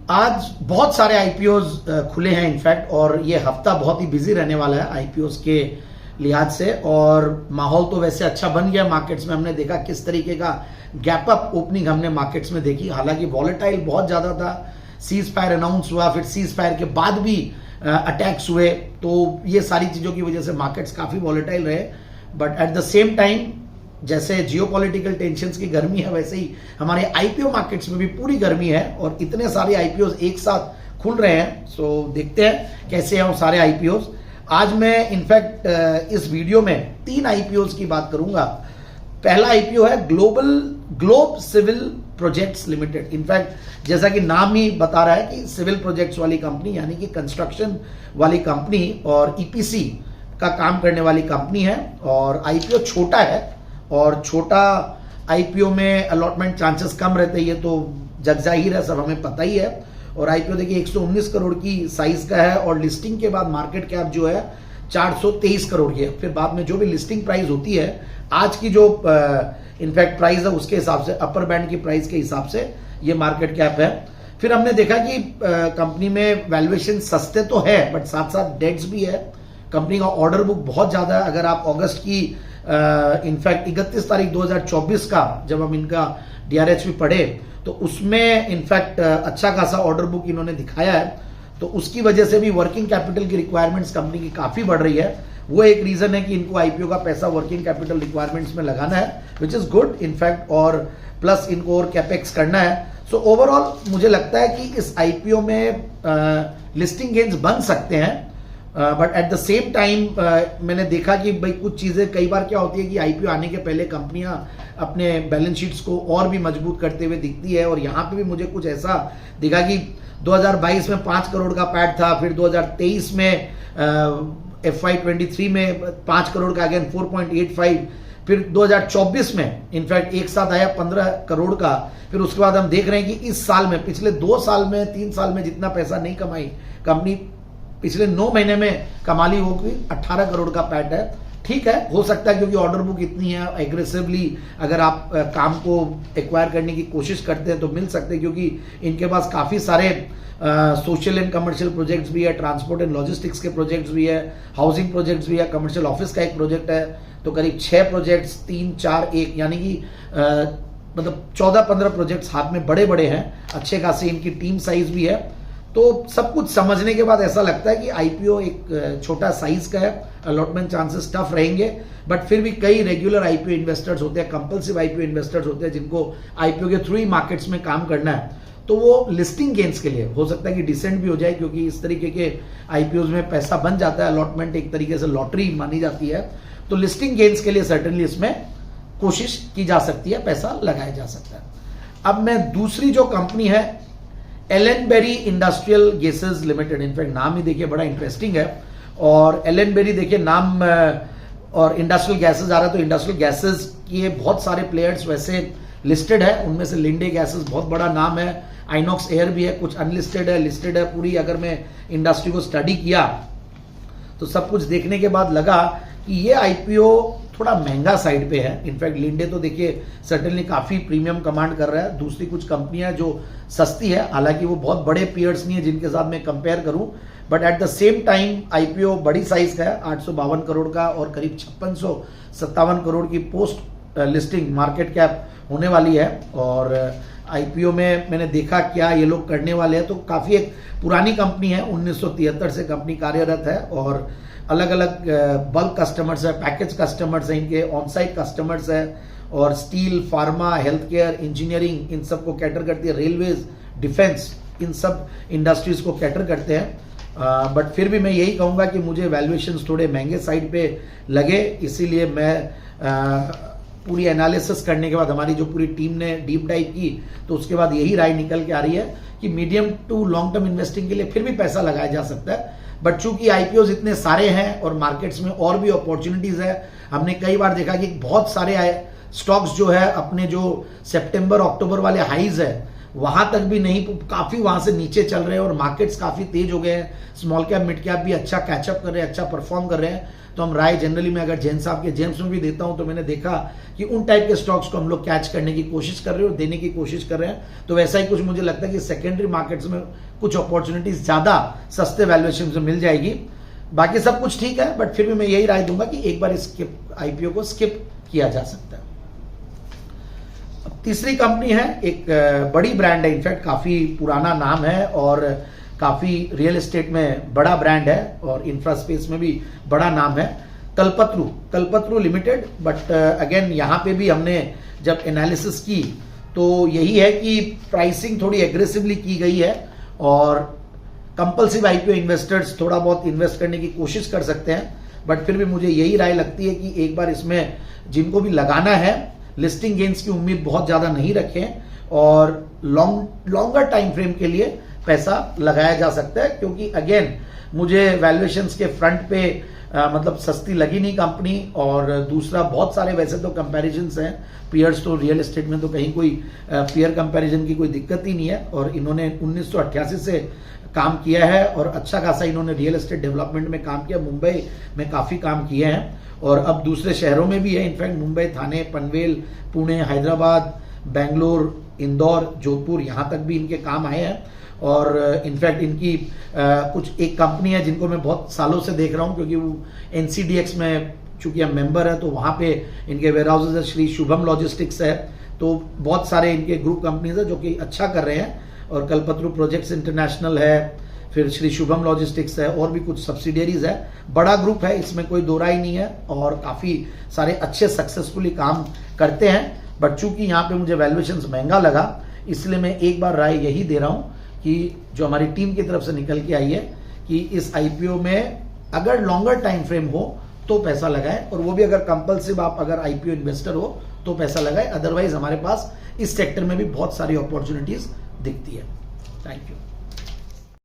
आज बहुत सारे आईपीओज खुले हैं इनफैक्ट, और ये हफ्ता बहुत ही बिजी रहने वाला है आईपीओज के लिहाज से। और माहौल तो वैसे अच्छा बन गया मार्केट्स में। हमने देखा किस तरीके का गैप अप ओपनिंग हमने मार्केट्स में देखी। हालांकि वॉलेटाइल बहुत ज्यादा था, सीज फायर अनाउंस हुआ, फिर सीज फायर के बाद भी अटैक्स हुए, तो ये सारी चीजों की वजह से मार्केट्स काफी वॉलेटाइल रहे। But at the same time जैसे जियोपॉलिटिकल टेंशंस की गर्मी है, वैसे ही हमारे आईपीओ मार्केट्स में भी पूरी गर्मी है, और इतने सारे आईपीओ एक साथ खुल रहे हैं। सो देखते हैं कैसे हैं वो सारे आईपीओ। आज मैं इनफैक्ट इस वीडियो में 3 आईपीओ की बात करूंगा। पहला आईपीओ है globe civil projects limited. In fact जैसा कि नाम ही बता रहा है कि सिविल प्रोजेक्ट्स वाली कंपनी, यानी कि कंस्ट्रक्शन वाली कंपनी और ईपीसी का काम करने वाली कंपनी है। और आईपीओ छोटा है, और छोटा आईपीओ में अलॉटमेंट चांसेस कम रहते हैं, ये तो जग जाहिर है, सब हमें पता ही है। और आईपीओ देखिए 119 करोड़ की साइज का है, और लिस्टिंग के बाद मार्केट कैप जो है 423 करोड़ की है। फिर बाद में जो भी लिस्टिंग प्राइस होती है, आज की जो इनफैक्ट प्राइस है उसके हिसाब से, अपर बैंड की प्राइस के हिसाब से ये मार्केट कैप है। फिर हमने देखा कि कंपनी में वैल्यूएशन सस्ते तो है, बट साथ साथ डेट्स भी है। कंपनी का ऑर्डर बुक बहुत ज्यादा है। अगर आप अगस्त की इनफैक्ट 31 तारीख 2024 का जब हम इनका डीआरएच भी पढ़े, तो उसमें इनफैक्ट अच्छा खासा ऑर्डर बुक इन्होंने दिखाया है। तो उसकी वजह से भी वर्किंग कैपिटल की रिक्वायरमेंट्स कंपनी की काफी बढ़ रही है। वो एक रीजन है कि इनको आईपीओ का पैसा वर्किंग कैपिटल रिक्वायरमेंट्स में लगाना है, विच इज गुड इनफैक्ट, और प्लस इनको और कैपेक्स करना है। सो ओवरऑल मुझे लगता है कि इस आईपीओ में लिस्टिंग गेन्स बन सकते हैं। But at the same time मैंने देखा कि भाई कुछ चीजें कई बार क्या होती है कि आईपीओ आने के पहले कंपनियां अपने बैलेंस शीट्स को और भी मजबूत करते हुए दिखती है। और यहाँ पे भी मुझे कुछ ऐसा दिखा कि 2022 में 5 करोड़ का पैड था, फिर 2023 में FY23 में 5 करोड़ का, अगेन 4.85, फिर 2024 में इनफैक्ट एक साथ आया 15 करोड़ का। फिर उसके बाद हम देख रहे हैं कि इस साल में, पिछले 2 साल में, 3 साल में जितना पैसा नहीं कमाई कंपनी, पिछले 9 महीने में कमा ली होगी 18 करोड़ का पैट है। ठीक है, हो सकता है क्योंकि ऑर्डर बुक इतनी है, एग्रेसिवली अगर आप काम को एक्वायर करने की कोशिश करते हैं तो मिल सकते हैं, क्योंकि इनके पास काफी सारे सोशल एंड कमर्शियल प्रोजेक्ट्स भी है, ट्रांसपोर्ट एंड लॉजिस्टिक्स के प्रोजेक्ट्स भी है, हाउसिंग प्रोजेक्ट्स भी है, कमर्शियल ऑफिस का एक प्रोजेक्ट है। तो करीब 6 प्रोजेक्ट्स, 3, 4, 1, यानी कि मतलब 14-15 प्रोजेक्ट्स हाथ में बड़े बड़े हैं। अच्छे खासी इनकी टीम साइज भी है। तो सब कुछ समझने के बाद ऐसा लगता है कि आईपीओ एक छोटा साइज का है, अलॉटमेंट चांसेस टफ रहेंगे। बट फिर भी कई रेगुलर आईपीओ इन्वेस्टर्स होते हैं, कंपल्सिव आईपीओ इन्वेस्टर्स होते हैं, जिनको आईपीओ के थ्रू ही मार्केट्स में काम करना है। तो वो लिस्टिंग गेन्स के लिए हो सकता है कि डिसेंट भी हो जाए, क्योंकि इस तरीके के आईपीओ में पैसा बन जाता है। अलॉटमेंट एक तरीके से लॉटरी मानी जाती है। तो लिस्टिंग गेन्स के लिए सर्टेनली इसमें कोशिश की जा सकती है, पैसा लगाया जा सकता है। अब मैं दूसरी जो कंपनी है, एलेनबेरी इंडस्ट्रियल गैसेस लिमिटेड, इनफैक्ट नाम ही देखिए बड़ा इंटरेस्टिंग है। और एलेनबेरी देखिए नाम और इंडस्ट्रियल गैसेस आ रहा है, तो इंडस्ट्रियल गैसेस के बहुत सारे प्लेयर्स वैसे लिस्टेड है। उनमें से लिंडे गैसेस बहुत बड़ा नाम है, आइनॉक्स एयर भी है, कुछ अनलिस्टेड है, लिस्टेड है। पूरी अगर मैं इंडस्ट्री को स्टडी किया तो सब कुछ देखने के बाद लगा कि ये आईपीओ थोड़ा महंगा साइड पे है। इनफैक्ट लिंडे तो देखिए सर्टेनली काफी प्रीमियम कमांड कर रहा है। दूसरी कुछ कंपनियां जो सस्ती है, हालांकि वो बहुत बड़े पेयर्स नहीं है जिनके साथ मैं कंपेयर करूं, but at the same time IPO बड़ी साइज का है, 852 करोड़ का, और करीब 5657 करोड़ की पोस्ट लिस्टिंग मार्केट कैप होने वाली है। और आईपीओ में मैंने देखा क्या ये लोग करने वाले हैं, तो काफी एक पुरानी कंपनी है, 1973 से कंपनी कार्यरत है, और अलग अलग बल्क कस्टमर्स है, पैकेज कस्टमर्स है, इनके ऑन साइट कस्टमर्स है, और steel, pharma, health care, engineering, इन सब को कैटर करती है, रेलवेज, डिफेंस, इन सब इंडस्ट्रीज को कैटर करते हैं। बट फिर भी मैं यही कहूंगा कि मुझे वैल्यूएशंस थोड़े महंगे साइड पे लगे, इसीलिए मैं पूरी एनालिसिस करने के बाद, हमारी जो पूरी टीम ने डीप डाइव की, तो उसके बाद यही राय निकल के आ रही है कि medium to long term investing के लिए फिर भी पैसा लगाया जा सकता है। बट चूंकि आईपीओ इतने सारे हैं और मार्केट्स में और भी अपॉर्चुनिटीज है, हमने कई बार देखा कि बहुत सारे स्टॉक्स जो है अपने जो सितंबर अक्टूबर वाले हाईज है वहां तक भी नहीं, काफी वहां से नीचे चल रहे हैं, और मार्केट्स काफी तेज हो गए हैं। स्मॉल कैप, मिड कैप भी अच्छा कैचअप कर रहे हैं, अच्छा परफॉर्म कर रहे हैं। तो हम राय जनरली में अगर जैन साहब के जेम्स में भी देता हूं तो मैंने देखा कि उन टाइप के स्टॉक्स को हम लोग कैच करने की कोशिश कर रहे हो, देने की कोशिश कर रहे हैं। तो वैसा ही कुछ मुझे लगता है कि सेकेंडरी मार्केट्स में कुछ अपॉर्चुनिटीज ज्यादा सस्ते वैल्यूएशन में मिल जाएगी। बाकी सब कुछ ठीक है, बट फिर भी मैं यही राय दूंगा कि एक बार आईपीओ को स्किप किया जा सकता है। तीसरी कंपनी है, एक बड़ी ब्रांड है, इनफैक्ट काफी पुराना नाम है और काफी रियल एस्टेट में बड़ा ब्रांड है और इंफ्रा स्पेस में भी बड़ा नाम है, कल्पत्रु लिमिटेड। बट अगेन यहां पे भी हमने जब एनालिसिस की तो यही है कि प्राइसिंग थोड़ी एग्रेसिवली की गई है और कंपल्सिव आईपीओ इन्वेस्टर्स थोड़ा बहुत इन्वेस्ट करने की कोशिश कर सकते हैं। बट फिर भी मुझे यही राय लगती है कि एक बार इसमें जिनको भी लगाना है लिस्टिंग गेन्स की उम्मीद बहुत ज्यादा नहीं रखें और लॉन्गर टाइम फ्रेम के लिए पैसा लगाया जा सकता है, क्योंकि अगेन मुझे वैल्यूएशंस के फ्रंट पे मतलब सस्ती लगी नहीं कंपनी। और दूसरा बहुत सारे वैसे तो कंपैरिजंस हैं पीयर्स, तो रियल एस्टेट में तो कहीं कोई पीयर कंपैरिजन की कोई दिक्कत ही नहीं है और इन्होंने 1988 से काम किया है और अच्छा खासा इन्होंने रियल एस्टेट डेवलपमेंट में काम किया, मुंबई में काफी काम किए हैं और अब दूसरे शहरों में भी है, इनफैक्ट मुंबई, थाने, पनवेल, पुणे, हैदराबाद, बेंगलोर, इंदौर, जोधपुर, यहां तक भी इनके काम आए हैं। और इनफैक्ट इनकी कुछ एक कंपनी है जिनको मैं बहुत सालों से देख रहा हूं, क्योंकि वो एनसीडीएक्स में चूंकि हम मेंबर है तो वहां पे इनके वेयर हाउसेज है, श्री शुभम लॉजिस्टिक्स है, तो बहुत सारे इनके ग्रुप कंपनीज है जो कि अच्छा कर रहे हैं। और कल्पत्रु प्रोजेक्ट्स इंटरनेशनल है, फिर श्री शुभम लॉजिस्टिक्स है और भी कुछ सब्सिडियरीज है। बड़ा ग्रुप है, इसमें कोई दो राय नहीं है और काफी सारे अच्छे सक्सेसफुली काम करते हैं। बट चूंकि यहाँ पे मुझे वैल्यूएशंस महंगा लगा, इसलिए मैं एक बार राय यही दे रहा हूं कि जो हमारी टीम की तरफ से निकल के आई है कि इस आईपीओ में अगर लॉन्गर टाइम फ्रेम हो तो पैसा लगाएं, और वो भी अगर कंपल्सिव आप अगर आईपीओ इन्वेस्टर हो तो पैसा लगाएं। अदरवाइज हमारे पास इस सेक्टर में भी बहुत सारी अपॉर्चुनिटीज दिखती है। Thank you.